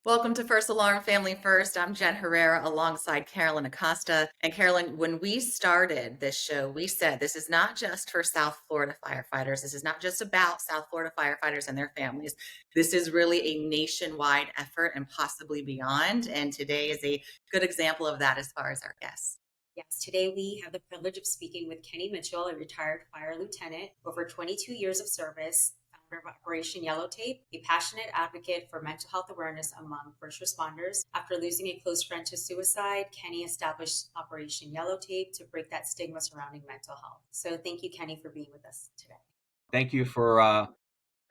Welcome to First Alarm Family First. I'm Jen Herrera alongside Carolyn Acosta. And Carolyn, when we started this show, we said this is not just for South Florida firefighters. This is not just about South Florida firefighters and their families. This is really a nationwide effort and possibly beyond. And today is a good example of that as far as our guests. Yes, today we have the privilege of speaking with Kenny Mitchell, a retired fire lieutenant, over 22 years of service, founder of Operation Yellow Tape, a passionate advocate for mental health awareness among first responders. After losing a close friend to suicide, Kenny established Operation Yellow Tape to break that stigma surrounding mental health. So thank you, Kenny, for being with us today. Thank you for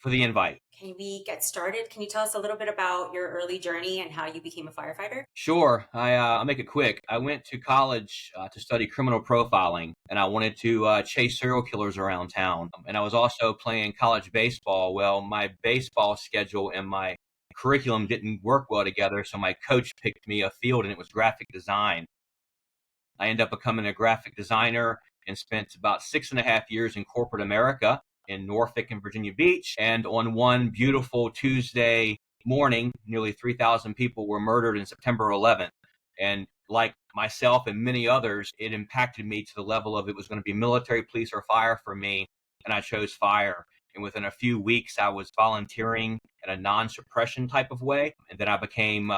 the invite. Can we get started? Can you tell us a little bit about your early journey and how you became a firefighter? Sure, I'll make it quick. I went to college to study criminal profiling, and I wanted to chase serial killers around town. And I was also playing college baseball. Well, my baseball schedule and my curriculum didn't work well together, so my coach picked me a field, and it was graphic design. I ended up becoming a graphic designer and spent about 6.5 years in corporate America in Norfolk and Virginia Beach. And on one beautiful Tuesday morning, nearly 3,000 people were murdered in September 11th. And like myself and many others, it impacted me to the level of it was going to be military, police, or fire for me. And I chose fire. And within a few weeks, I was volunteering in a non-suppression type of way. And then I became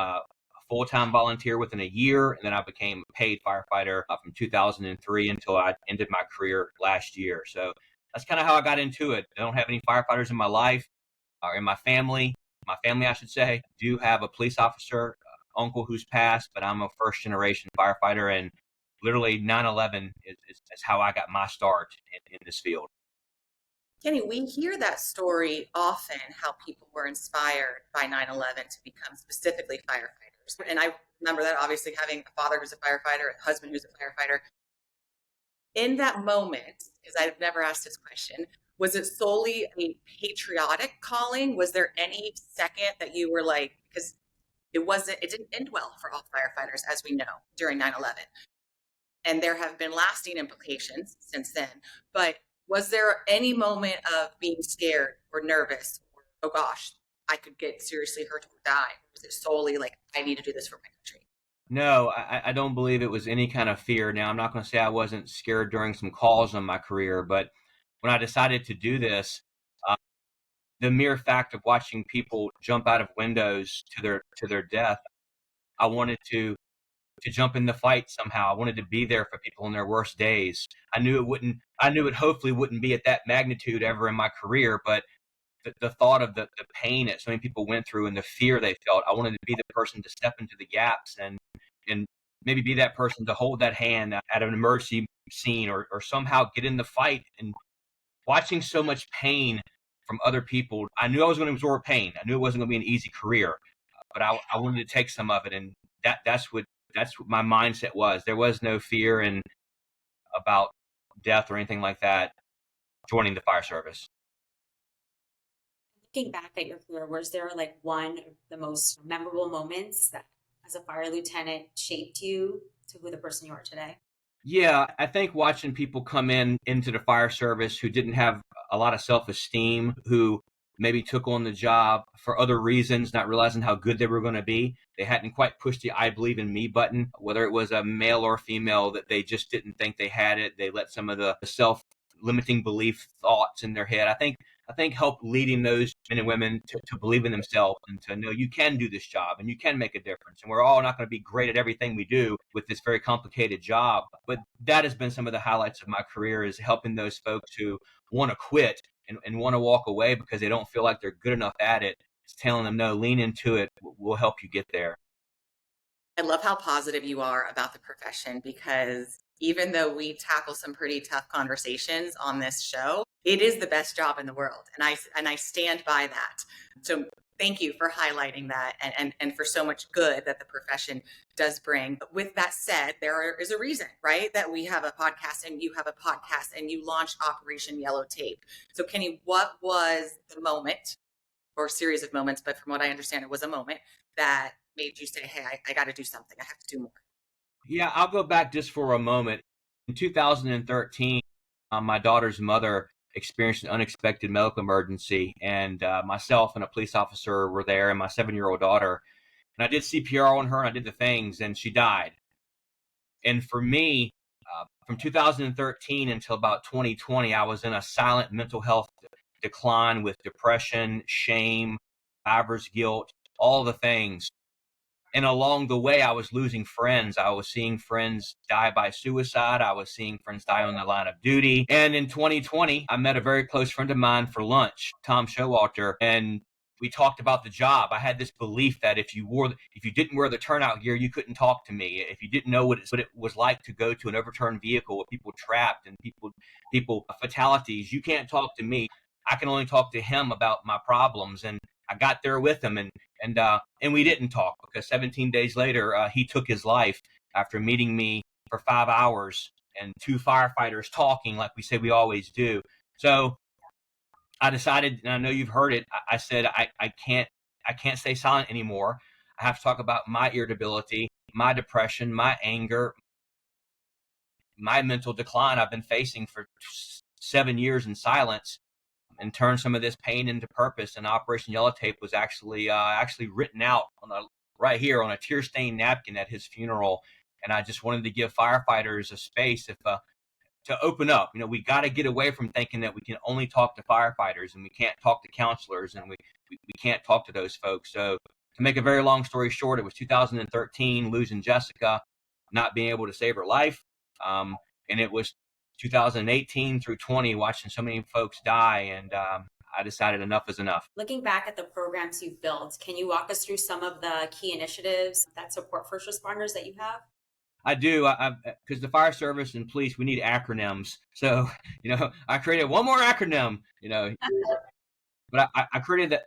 full-time volunteer within a year, and then I became a paid firefighter from 2003 until I ended my career last year. So that's kind of how I got into it. I don't have any firefighters in my life or in my family. My family, I should say, I do have a police officer, uncle who's passed, but I'm a first-generation firefighter, and literally 9/11 is how I got my start in this field. Kenny, we hear that story often, how people were inspired by 9/11 to become specifically firefighters. And I remember that obviously having a father who's a firefighter, a husband who's a firefighter. In that moment, because I've never asked this question, was it solely a patriotic calling? Was there any second that you were like, because it didn't end well for all firefighters, as we know, during 9/11. And there have been lasting implications since then. But was there any moment of being scared or nervous or, oh gosh, I could get seriously hurt or die? Or was it solely like, I need to do this for my country? No, I don't believe it was any kind of fear. Now, I'm not going to say I wasn't scared during some calls in my career, but when I decided to do this, uh, the mere fact of watching people jump out of windows to their death, I wanted to jump in the fight somehow. I wanted to be there for people in their worst days. I knew it hopefully wouldn't be at that magnitude ever in my career, but the thought of the pain that so many people went through and the fear they felt, I wanted to be the person to step into the gaps and maybe be that person to hold that hand at an emergency scene or somehow get in the fight. And watching so much pain from other people, I knew I was going to absorb pain. I knew it wasn't going to be an easy career, but I wanted to take some of it. And that's what my mindset was. There was no fear and about death or anything like that joining the fire service. Looking back at your career, was there like one of the most memorable moments that as a fire lieutenant shaped you to who the person you are today? Yeah, I think watching people come into the fire service who didn't have a lot of self-esteem, who maybe took on the job for other reasons, not realizing how good they were going to be. They hadn't quite pushed the I believe in me button, whether it was a male or female, that they just didn't think they had it. They let some of the self-limiting belief thoughts in their head. I think help leading those men and women to believe in themselves and to know you can do this job and you can make a difference. And we're all not going to be great at everything we do with this very complicated job. But that has been some of the highlights of my career, is helping those folks who want to quit and want to walk away because they don't feel like they're good enough at it. It's telling them, no, lean into it. We'll help you get there. I love how positive you are about the profession, because even though we tackle some pretty tough conversations on this show, it is the best job in the world. And I stand by that. So thank you for highlighting that and for so much good that the profession does bring. But with that said, is a reason, right? That we have a podcast and you have a podcast and you launched Operation Yellow Tape. So Kenny, what was the moment or series of moments, but from what I understand, it was a moment that made you say, hey, I got to do something. I have to do more. Yeah, I'll go back just for a moment. In 2013, my daughter's mother experienced an unexpected medical emergency, and myself and a police officer were there, and my 7-year-old daughter. And I did CPR on her and I did the things, and she died. And for me, from 2013 until about 2020, I was in a silent mental health decline with depression, shame, survivor's guilt, all the things. And along the way, I was losing friends. I was seeing friends die by suicide. I was seeing friends die on the line of duty. And in 2020, I met a very close friend of mine for lunch, Tom Showalter, and we talked about the job. I had this belief that if you didn't wear the turnout gear, you couldn't talk to me. If you didn't know what it was like to go to an overturned vehicle with people trapped and people fatalities, you can't talk to me. I can only talk to him about my problems. And I got there with him, and we didn't talk because 17 days later, he took his life after meeting me for 5 hours and two firefighters talking like we say we always do. So I decided, and I know you've heard it. I said I can't stay silent anymore. I have to talk about my irritability, my depression, my anger, my mental decline I've been facing for 7 years in silence, and turn some of this pain into purpose. And Operation Yellow Tape was actually written out right here on a tear stained napkin at his funeral. And I just wanted to give firefighters a space to open up. We got to get away from thinking that we can only talk to firefighters and we can't talk to counselors, and we can't talk to those folks. So to make a very long story short, it was 2013, losing Jessica, not being able to save her life. And it was 2018 through 20, watching so many folks die. And I decided enough is enough. Looking back at the programs you've built, can you walk us through some of the key initiatives that support first responders that you have? I do, because the fire service and police, we need acronyms. So, I created one more acronym, but I created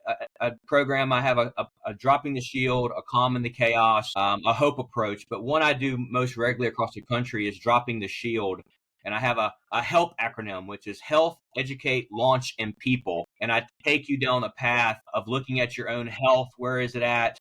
a program. I have a dropping the shield, a calm in the chaos, a hope approach. But one I do most regularly across the country is dropping the shield. And I have a HELP acronym, which is health, educate, launch, and people. And I take you down the path of looking at your own health. Where is it at?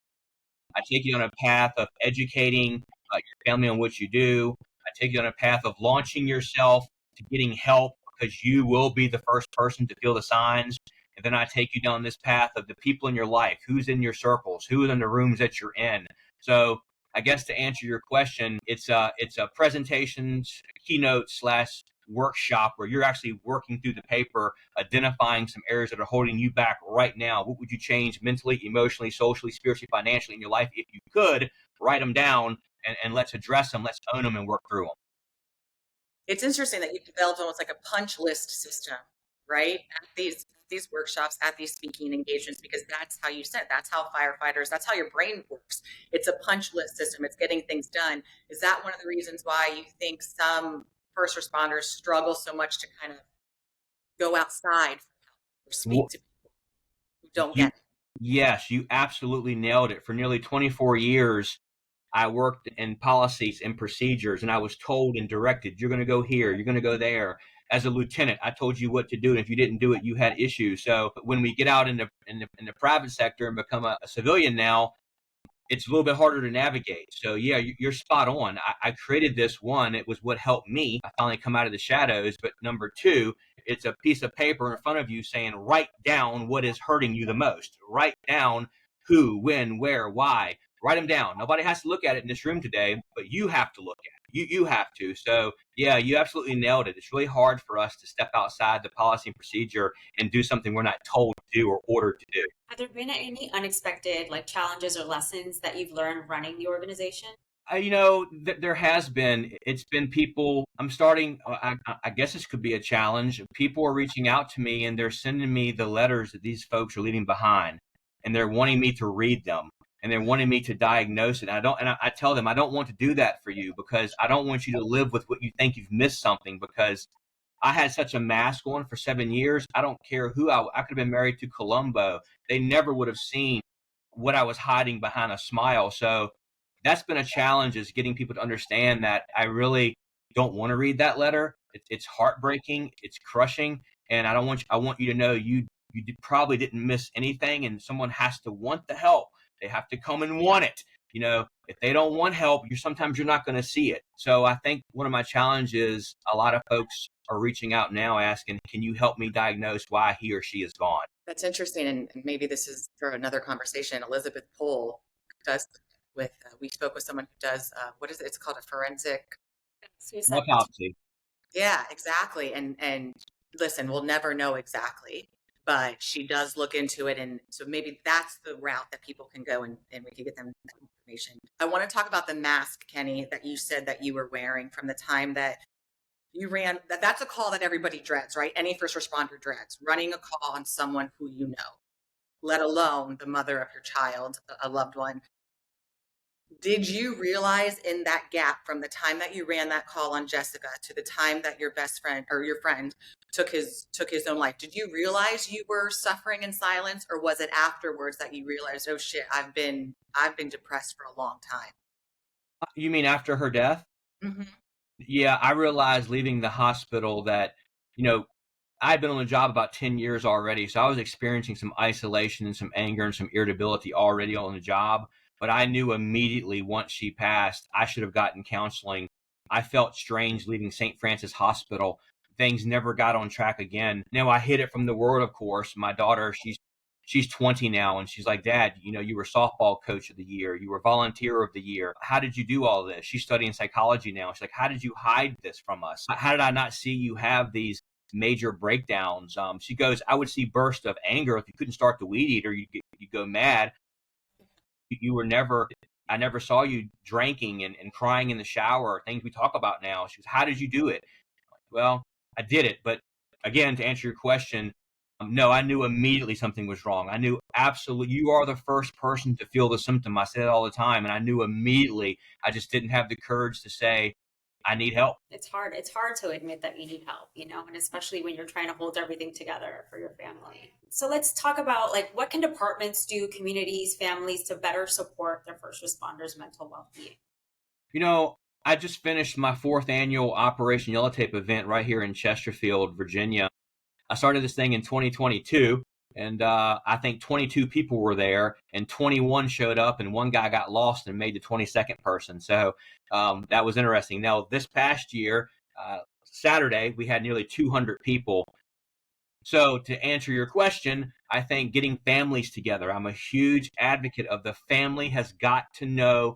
I take you on a path of educating your family on what you do. I take you on a path of launching yourself to getting help, because you will be the first person to feel the signs. And then I take you down this path of the people in your life, who's in your circles, who's in the rooms that you're in. So I guess to answer your question, it's a presentation, keynote slash workshop where you're actually working through the paper, identifying some areas that are holding you back right now. What would you change mentally, emotionally, socially, spiritually, financially in your life? If you could, write them down, and let's address them, let's own them and work through them. It's interesting that you've developed almost like a punch list system, right? At these workshops, at these speaking engagements, because that's how you said, that's how firefighters, that's how your brain works. It's a punch list system. It's getting things done. Is that one of the reasons why you think some first responders struggle so much to kind of go outside or speak to people who don't You, get it? yes, you absolutely nailed it. For nearly 24 years, I worked in policies and procedures, and I was told and directed, you're going to go here, you're going to go there. As a lieutenant, I told you what to do, and if you didn't do it, you had issues. So when we get out in the private sector and become a civilian now, it's a little bit harder to navigate. So yeah, you're spot on. I created this one. It was what helped me. I finally come out of the shadows. But number two, it's a piece of paper in front of you saying, write down what is hurting you the most. Write down who, when, where, why. Write them down. Nobody has to look at it in this room today, but you have to look at it. You have to. So yeah, you absolutely nailed it. It's really hard for us to step outside the policy and procedure and do something we're not told to do or ordered to do. Have there been any unexpected challenges or lessons that you've learned running the organization? There has been. It's been people. I'm starting. I guess this could be a challenge. People are reaching out to me and they're sending me the letters that these folks are leaving behind, and they're wanting me to read them, and they're wanting me to diagnose it. And I don't. And I tell them I don't want to do that for you, because I don't want you to live with what you think you've missed something. Because I had such a mask on for 7 years. I don't care who I could have been married to Columbo. They never would have seen what I was hiding behind a smile. So that's been a challenge, is getting people to understand that I really don't want to read that letter. It's heartbreaking. It's crushing. And I want you to know probably didn't miss anything, and someone has to want the help. They have to come and want it. If they don't want help, sometimes you're not going to see it. So I think one of my challenges, a lot of folks are reaching out now asking, can you help me diagnose why he or she is gone? That's interesting. And maybe this is for another conversation. Elizabeth Pohl does with, we spoke with someone who does, what is it? It's called a forensic. Suicide. Autopsy. Yeah, exactly. And listen, we'll never know exactly, but she does look into it. And so maybe that's the route that people can go and we can get them that information. I want to talk about the mask, Kenny, that you said that you were wearing from the time that you ran. That's a call that everybody dreads, right? Any first responder dreads, running a call on someone who you know, let alone the mother of your child, a loved one. Did you realize in that gap from the time that you ran that call on Jessica to the time that your best friend or your friend took his own life, did you realize you were suffering in silence, or was it afterwards that you realized, oh shit, I've been depressed for a long time? You mean after her death? Hmm. Yeah, I realized leaving the hospital that, you know, I'd been on the job about 10 years already, so I was experiencing some isolation and some anger and some irritability already on the job. But I knew immediately once she passed, I should have gotten counseling. I felt strange leaving St. Francis Hospital. Things never got on track again. Now I hid it from the world, of course. My daughter, she's 20 now, and she's like, Dad, you were softball coach of the year, you were volunteer of the year. How did you do all this? She's studying psychology now. She's like, how did you hide this from us? How did I not see you have these major breakdowns? She goes, I would see bursts of anger. If you couldn't start the weed eater, you go mad. You were never, I never saw you drinking and crying in the shower, things we talk about now. She goes, how did you do it? Well, I did it. But again, to answer your question, no, I knew immediately something was wrong. I knew absolutely, you are the first person to feel the symptom. I say it all the time. And I knew immediately. I just didn't have the courage to say, I need help. It's hard. It's hard to admit that you need help, and especially when you're trying to hold everything together for your family. So let's talk about like what can departments do, communities, families to better support their first responders' mental well-being. You know, I just finished my fourth annual Operation Yellow Tape event right here in Chesterfield, Virginia. I started this thing in 2022, and I think 22 people were there, and 21 showed up, and one guy got lost and made the 22nd person. So that was interesting. Now, this past year, Saturday, we had nearly 200 people. So to answer your question, I think getting families together. I'm a huge advocate of the family has got to know.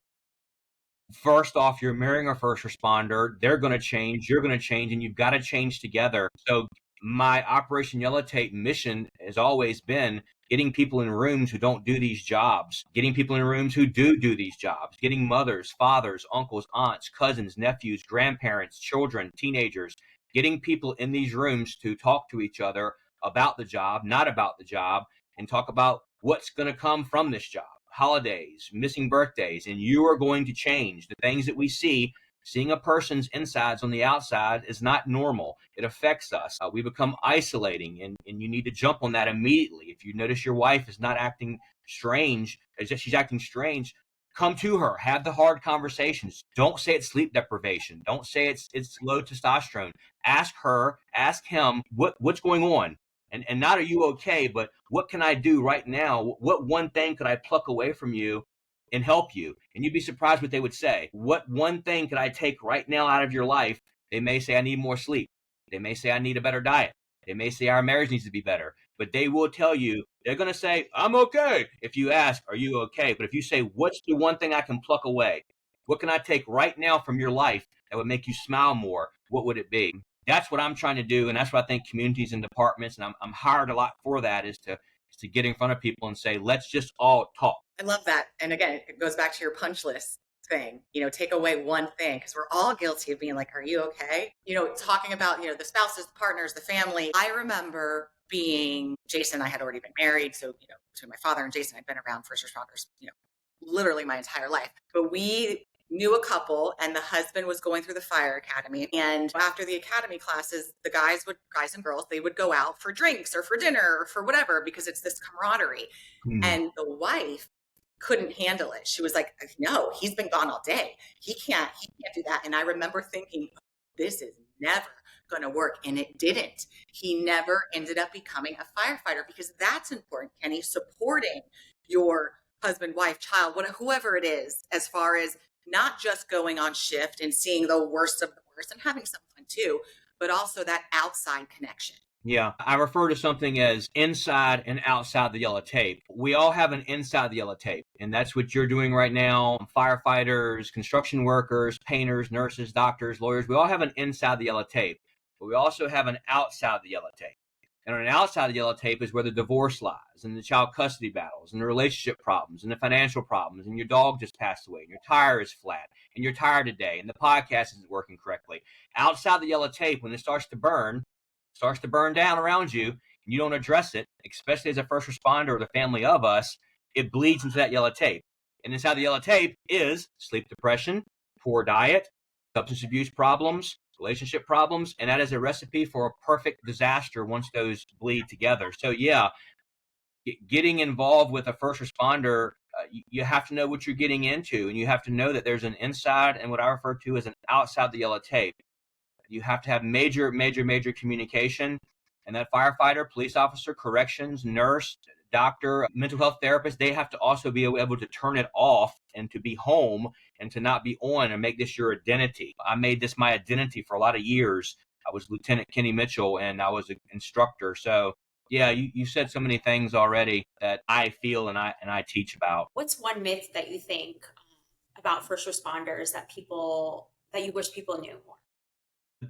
First off, you're marrying a first responder. They're going to change. You're going to change, and you've got to change together. So, my Operation Yellow Tape mission has always been getting people in rooms who don't do these jobs, getting people in rooms who do these jobs, getting mothers, fathers, uncles, aunts, cousins, nephews, grandparents, children, teenagers, getting people in these rooms to talk to each other about the job, not about the job, and talk about what's going to come from this job, holidays, missing birthdays, and you are going to change. The things that we see, seeing a person's insides on the outside is not normal. It affects us. We become isolating, and you need to jump on that immediately. If you notice your wife is not acting strange, it's just she's acting strange, come to her, have the hard conversations. Don't say it's sleep deprivation. Don't say it's low testosterone. Ask her, ask him, what's going on? And not are you okay, but what can I do right now? What one thing could I pluck away from you and help you? And you'd be surprised what they would say. What one thing could I take right now out of your life? They may say, I need more sleep. They may say, I need a better diet. They may say, our marriage needs to be better. But they will tell you, they're going to say, I'm okay. If you ask, are you okay? But if you say, what's the one thing I can pluck away? What can I take right now from your life that would make you smile more? What would it be? That's what I'm trying to do, and that's what I think communities and departments, and I'm hired a lot for that, is to get in front of people and say, let's just all talk. I love that. And again, it goes back to your punch list thing, take away one thing, because we're all guilty of being like, are you okay? Talking about, the spouses, the partners, the family. I remember being, Jason and I had already been married. So, between my father and Jason, I'd been around first responders, literally my entire life. But we knew a couple, and the husband was going through the fire academy. And after the academy classes, the guys and girls, they would go out for drinks or for dinner or for whatever, because it's this camaraderie. Hmm. And the wife couldn't handle it. She was like, no, he's been gone all day. He can't do that. And I remember thinking, this is never going to work. And it didn't. He never ended up becoming a firefighter, because that's important, Kenny, supporting your husband, wife, child, whoever it is, as far as not just going on shift and seeing the worst of the worst and having some fun too, but also that outside connection. Yeah, I refer to something as inside and outside the yellow tape. We all have an inside the yellow tape, and that's what you're doing right now. Firefighters, construction workers, painters, nurses, doctors, lawyers, we all have an inside the yellow tape, but we also have an outside the yellow tape. And on an outside the yellow tape is where the divorce lies, and the child custody battles, and the relationship problems, and the financial problems, and your dog just passed away, and your tire is flat, and you're tired today, and the podcast isn't working correctly. Outside the yellow tape, when it starts to burn down around you, and you don't address it, especially as a first responder or the family of us, it bleeds into that yellow tape. And inside the yellow tape is sleep depression, poor diet, substance abuse problems, relationship problems, and that is a recipe for a perfect disaster once those bleed together. So yeah, getting involved with a first responder, you have to know what you're getting into, and you have to know that there's an inside and what I refer to as an outside the yellow tape. You have to have major communication. And that firefighter, police officer, corrections, nurse, doctor, mental health therapist, they have to also be able to turn it off and to be home and to not be on and make this your identity. I made this my identity for a lot of years. I was Lieutenant Kenny Mitchell and I was an instructor. So yeah, you said so many things already that I feel and I teach about. What's one myth that you think about first responders that you wish people knew more?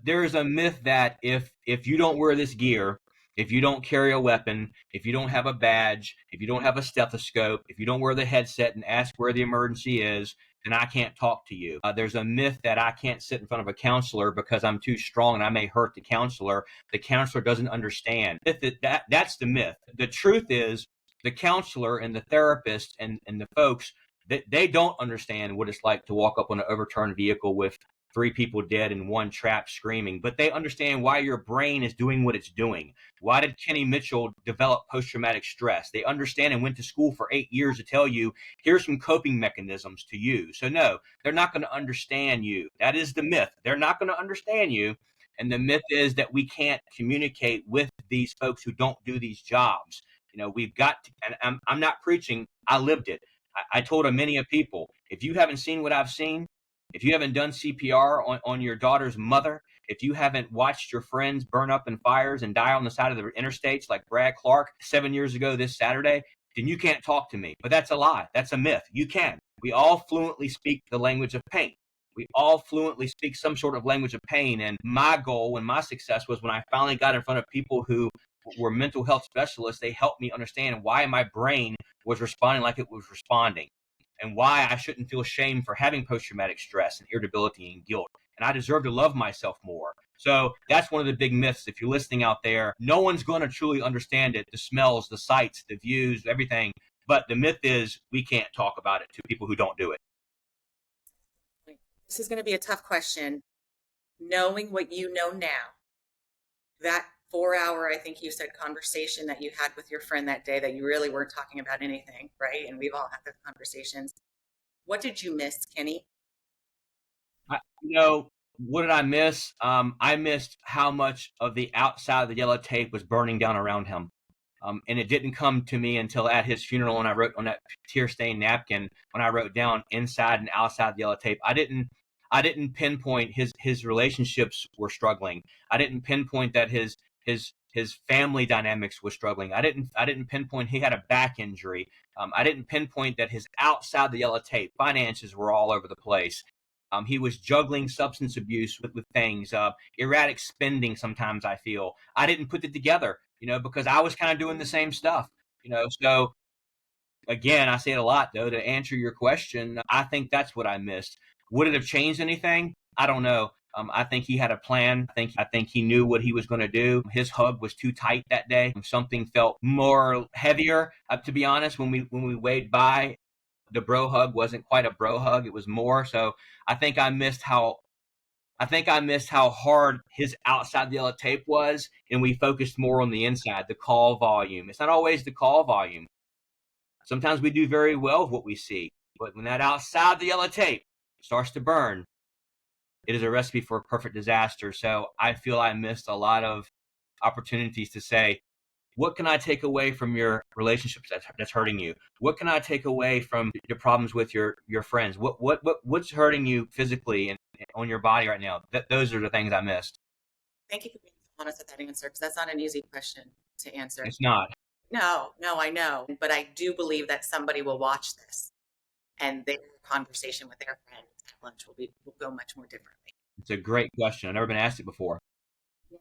There is a myth that if you don't wear this gear, if you don't carry a weapon, if you don't have a badge, if you don't have a stethoscope, if you don't wear the headset and ask where the emergency is, then I can't talk to you. There's a myth that I can't sit in front of a counselor because I'm too strong and I may hurt the counselor. The counselor doesn't understand. That's the myth. The truth is the counselor and the therapist and the folks, they don't understand what it's like to walk up on an overturned vehicle with three people dead and one trapped screaming, but they understand why your brain is doing what it's doing. Why did Kenny Mitchell develop post-traumatic stress? They understand and went to school for 8 years to tell you, here's some coping mechanisms to use. So no, they're not going to understand you. That is the myth. They're not going to understand you. And the myth is that we can't communicate with these folks who don't do these jobs. We've got to, and I'm not preaching, I lived it. I told many of people, if you haven't seen what I've seen, if you haven't done CPR on your daughter's mother, if you haven't watched your friends burn up in fires and die on the side of the interstates like Brad Clark 7 years ago this Saturday, then you can't talk to me. But that's a lie. That's a myth. You can. We all fluently speak the language of pain. We all fluently speak some sort of language of pain. And my goal and my success was when I finally got in front of people who were mental health specialists, they helped me understand why my brain was responding like it was responding, and why I shouldn't feel shame for having post-traumatic stress and irritability and guilt. And I deserve to love myself more. So that's one of the big myths. If you're listening out there, no one's going to truly understand it, the smells, the sights, the views, everything. But the myth is we can't talk about it to people who don't do it. This is going to be a tough question. Knowing what you know now, that 4 hour, I think you said, conversation that you had with your friend that day that you really weren't talking about anything, right? And we've all had those conversations. What did you miss, Kenny? What did I miss? I missed how much of the outside of the yellow tape was burning down around him. And it didn't come to me until at his funeral when I wrote on that tear-stained napkin, when I wrote down inside and outside the yellow tape. I didn't pinpoint his relationships were struggling. I didn't pinpoint that his family dynamics was struggling. I didn't pinpoint he had a back injury. I didn't pinpoint that his outside the yellow tape finances were all over the place. He was juggling substance abuse with things, erratic spending. Sometimes I feel I didn't put it together, because I was kind of doing the same stuff, So again, I say it a lot though. To answer your question, I think that's what I missed. Would it have changed anything? I don't know. I think he had a plan. I think he knew what he was going to do. His hug was too tight that day. Something felt more heavier. To be honest, when we waved by, the bro hug wasn't quite a bro hug. It was more. So I think I missed how hard his outside the yellow tape was, and we focused more on the inside, the call volume. It's not always the call volume. Sometimes we do very well with what we see, but when that outside the yellow tape starts to burn, it is a recipe for a perfect disaster. So I feel I missed a lot of opportunities to say, what can I take away from your relationships that's hurting you? What can I take away from your problems with your friends? What's hurting you physically and on your body right now? Those are the things I missed. Thank you for being so honest with that answer because that's not an easy question to answer. It's not. No, no, I know. But I do believe that somebody will watch this and their conversation with their friend at lunch will go much more differently. It's a great question. I've never been asked it before. Yeah,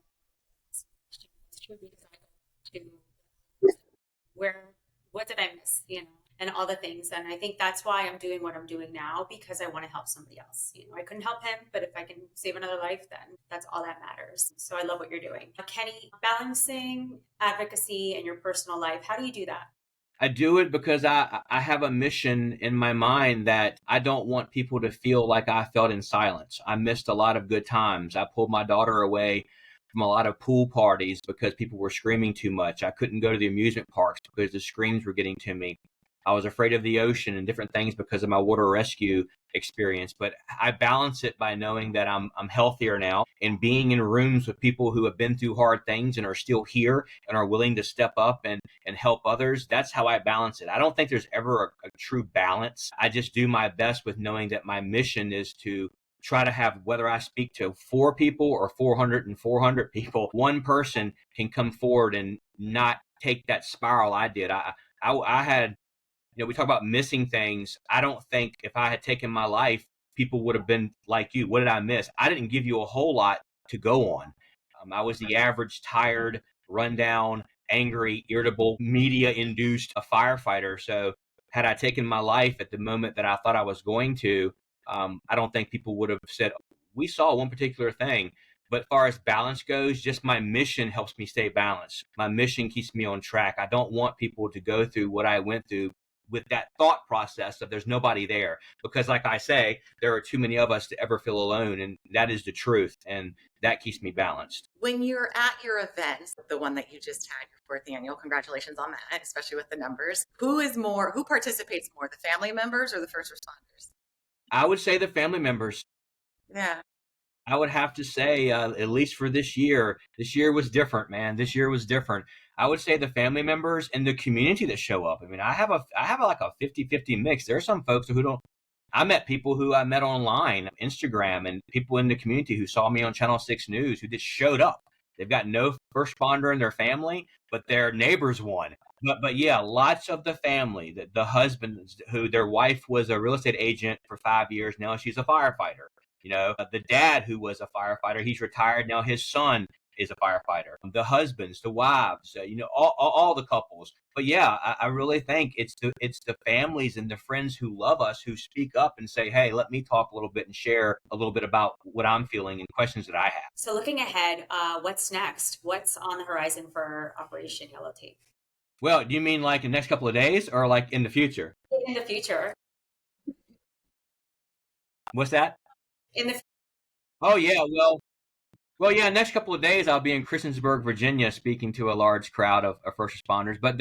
it's true because I go to where, what did I miss, and all the things. And I think that's why I'm doing what I'm doing now, because I want to help somebody else. I couldn't help him, but if I can save another life, then that's all that matters. So I love what you're doing. Kenny, balancing advocacy and your personal life, how do you do that? I do it because I have a mission in my mind that I don't want people to feel like I felt in silence. I missed a lot of good times. I pulled my daughter away from a lot of pool parties because people were screaming too much. I couldn't go to the amusement parks because the screams were getting to me. I was afraid of the ocean and different things because of my water rescue experience. But I balance it by knowing that I'm healthier now and being in rooms with people who have been through hard things and are still here and are willing to step up and help others. That's how I balance it. I don't think there's ever a true balance. I just do my best with knowing that my mission is to try to have, whether I speak to 4 people or 400 and 400 people, one person can come forward and not take that spiral I did. I had, we talk about missing things. I don't think if I had taken my life, people would have been like you. What did I miss? I didn't give you a whole lot to go on. I was the average, tired, rundown, angry, irritable, media-induced a firefighter. So had I taken my life at the moment that I thought I was going to, I don't think people would have said, we saw one particular thing. But as far as balance goes, just my mission helps me stay balanced. My mission keeps me on track. I don't want people to go through what I went through with that thought process of there's nobody there, because like I say, there are too many of us to ever feel alone, and that is the truth, and that keeps me balanced. When you're at your events, the one that you just had, your 4th annual, congratulations on that, especially with the numbers. Who participates more, the family members or the first responders? I would say the family members. Yeah. I would have to say, at least for this year was different, man. This year was different. I would say the family members and the community that show up. I mean, I have like a 50-50 mix. There are some folks who don't. I met people who I met online, Instagram, and people in the community who saw me on Channel 6 News who just showed up. They've got no first responder in their family, but their neighbors won. But yeah, lots of the family, the husbands who their wife was a real estate agent for 5 years. Now she's a firefighter. The dad who was a firefighter, he's retired now. His son is a firefighter. The husbands, the wives, all the couples. But yeah, I really think it's the families and the friends who love us who speak up and say, hey, let me talk a little bit and share a little bit about what I'm feeling and questions that I have. So looking ahead, what's next? What's on the horizon for Operation Yellow Tape? Well, do you mean like in the next couple of days or like in the future? In the future. What's that? In the Oh yeah, well, yeah. Next couple of days, I'll be in Christiansburg, Virginia, speaking to a large crowd of first responders. But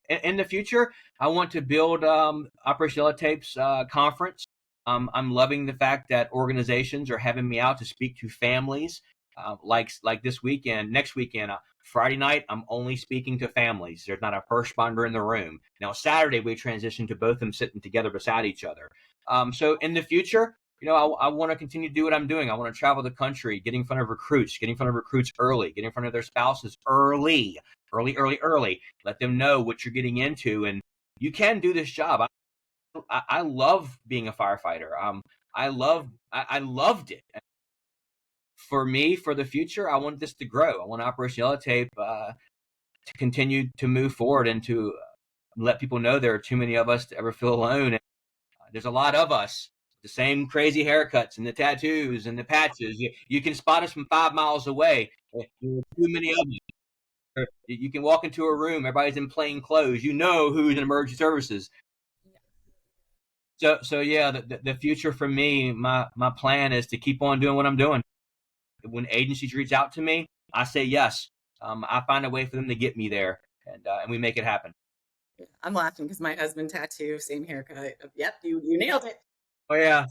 in the future, I want to build Operation Yellow Tape's conference. I'm loving the fact that organizations are having me out to speak to families, like this weekend, next weekend. Friday night, I'm only speaking to families. There's not a first responder in the room. Now, Saturday, we transition to both of them sitting together beside each other. So in the future, I want to continue to do what I'm doing. I want to travel the country, getting in front of recruits early, getting in front of their spouses early. Let them know what you're getting into, and you can do this job. I love being a firefighter. I loved it. For me, for the future, I want this to grow. I want Operation Yellow Tape to continue to move forward and to let people know there are too many of us to ever feel alone. And, there's a lot of us. The same crazy haircuts and the tattoos and the patches. You can spot us from 5 miles away. There are too many of us. You can walk into a room, everybody's in plain clothes. You know who's in emergency services. So yeah, the future for me, my plan is to keep on doing what I'm doing. When agencies reach out to me, I say yes. I find a way for them to get me there, and we make it happen. I'm laughing because my husband tattoo, same haircut. Yep, you nailed it. Oh yeah.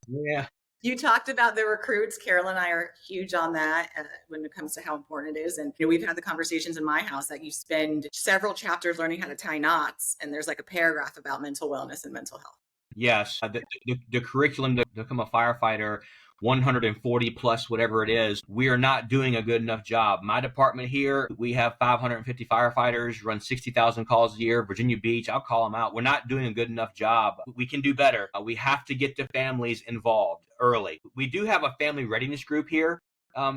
You talked about the recruits. Carol and I are huge on that when it comes to how important it is. And we've had the conversations in my house that you spend several chapters learning how to tie knots, and there's like a paragraph about mental wellness and mental health. Yes, the curriculum to become a firefighter 140 plus whatever it is, we are not doing a good enough job. My department here, we have 550 firefighters, run 60,000 calls a year. Virginia Beach, I'll call them out. We're not doing a good enough job. We can do better. We have to get the families involved early. We do have a family readiness group here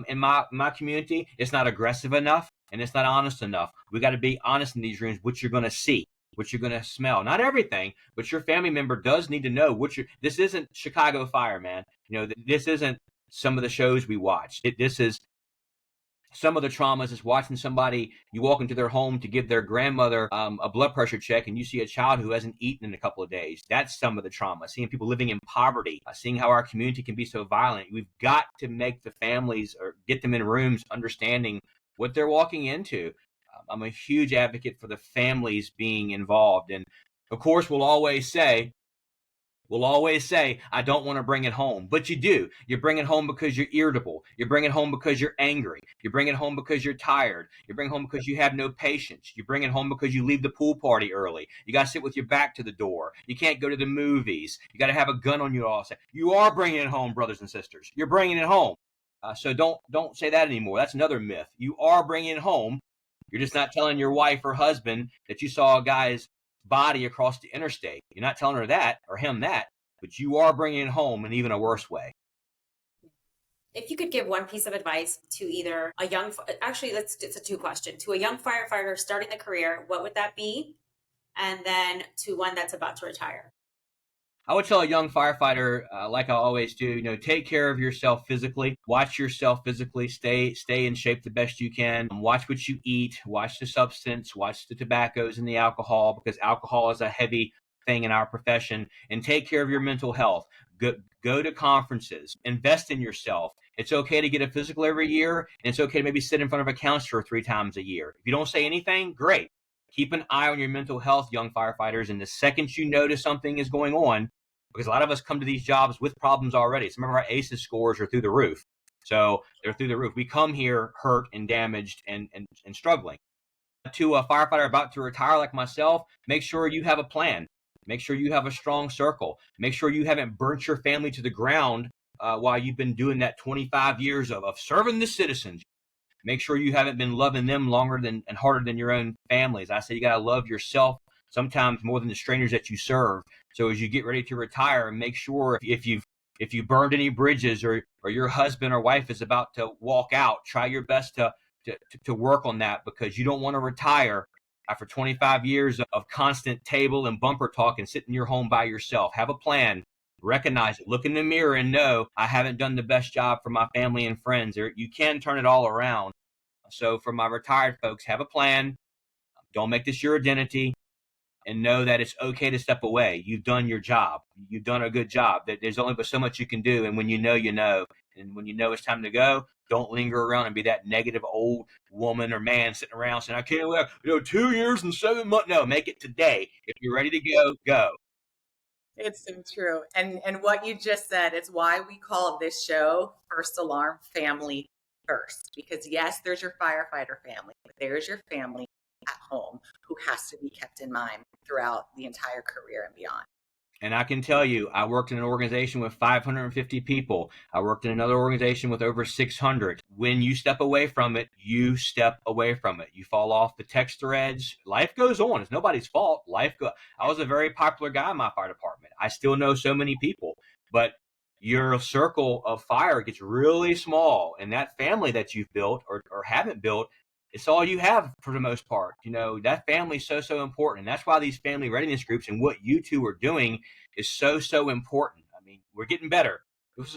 in my community. It's not aggressive enough and it's not honest enough. We got to be honest in these rooms, what you're going to see, what you're going to smell. Not everything, but your family member does need to know this isn't Chicago Fire, man. This isn't some of the shows we watched. This is some of the traumas is watching somebody, you walk into their home to give their grandmother a blood pressure check and you see a child who hasn't eaten in a couple of days. That's some of the trauma. Seeing people living in poverty, seeing how our community can be so violent. We've got to make the families or get them in rooms understanding what they're walking into. I'm a huge advocate for the families being involved. And of course, we'll always say, I don't want to bring it home. But you do. You bring it home because you're irritable. You bring it home because you're angry. You bring it home because you're tired. You bring it home because you have no patience. You bring it home because you leave the pool party early. You got to sit with your back to the door. You can't go to the movies. You got to have a gun on you all. You are bringing it home, brothers and sisters. You're bringing it home. So don't say that anymore. That's another myth. You are bringing it home. You're just not telling your wife or husband that you saw a guy's body across the interstate. You're not telling her that or him that, but you are bringing it home in even a worse way. If you could give one piece of advice to either a young, actually, it's a two question, to a young firefighter starting the career, what would that be? And then to one that's about to retire. I would tell a young firefighter, like I always do, take care of yourself physically, watch yourself physically, stay in shape the best you can, watch what you eat, watch the substance, watch the tobaccos and the alcohol, because alcohol is a heavy thing in our profession, and take care of your mental health. Go to conferences, invest in yourself. It's okay to get a physical every year, and it's okay to maybe sit in front of a counselor 3 times a year. If you don't say anything, great. Keep an eye on your mental health, young firefighters, and the second you notice something is going on, because a lot of us come to these jobs with problems already. Some of our ACEs scores are through the roof. So they're through the roof. We come here hurt and damaged and struggling. To a firefighter about to retire like myself, make sure you have a plan. Make sure you have a strong circle. Make sure you haven't burnt your family to the ground while you've been doing that 25 years of serving the citizens. Make sure you haven't been loving them longer than and harder than your own families. I say you got to love yourself sometimes more than the strangers that you serve. So as you get ready to retire, make sure if you burned any bridges or your husband or wife is about to walk out, try your best to work on that, because you don't want to retire after 25 years of constant table and bumper talk and sit in your home by yourself. Have a plan. Recognize it. Look in the mirror and know I haven't done the best job for my family and friends. You can turn it all around. So for my retired folks, have a plan. Don't make this your identity, and know that it's okay to step away. You've done your job. You've done a good job. There's only but so much you can do. And when you know, you know. And when you know it's time to go, don't linger around and be that negative old woman or man sitting around saying, I can't wait, 2 years and 7 months. No, make it today. If you're ready to go, go. It's so true. And what you just said, it's why we call this show First Alarm Family First. Because yes, there's your firefighter family, but there's your family at home who has to be kept in mind throughout the entire career and beyond. And I can tell you, I worked in an organization with 550 people. I worked in another organization with over 600. When you step away from it, you step away from it. You fall off the text threads. Life goes on. It's nobody's fault. I was a very popular guy in my fire department. I still know so many people, but your circle of fire gets really small. And that family that you've built or haven't built, it's all you have for the most part. That family is so important. And that's why these family readiness groups and what you two are doing is so important. I mean, we're getting better.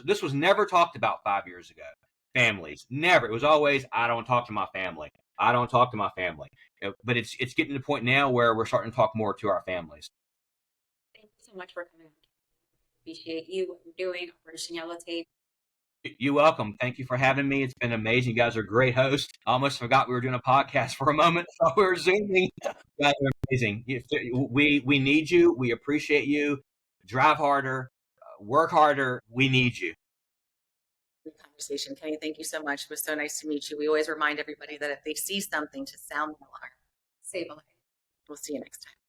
This was never talked about 5 years ago. Families, never. It was always, I don't talk to my family. I don't talk to my family. But it's getting to the point now where we're starting to talk more to our families. Thank you so much for coming. Appreciate you, what you're doing, Operation Yellow Tape. You're welcome. Thank you for having me. It's been amazing. You guys are great hosts. I almost forgot we were doing a podcast for a moment. So we were Zooming. You guys are amazing. We need you. We appreciate you. Drive harder, work harder. We need you. Good conversation. Kenny, thank you so much. It was so nice to meet you. We always remind everybody that if they see something, to sound the alarm. Save a life. We'll see you next time.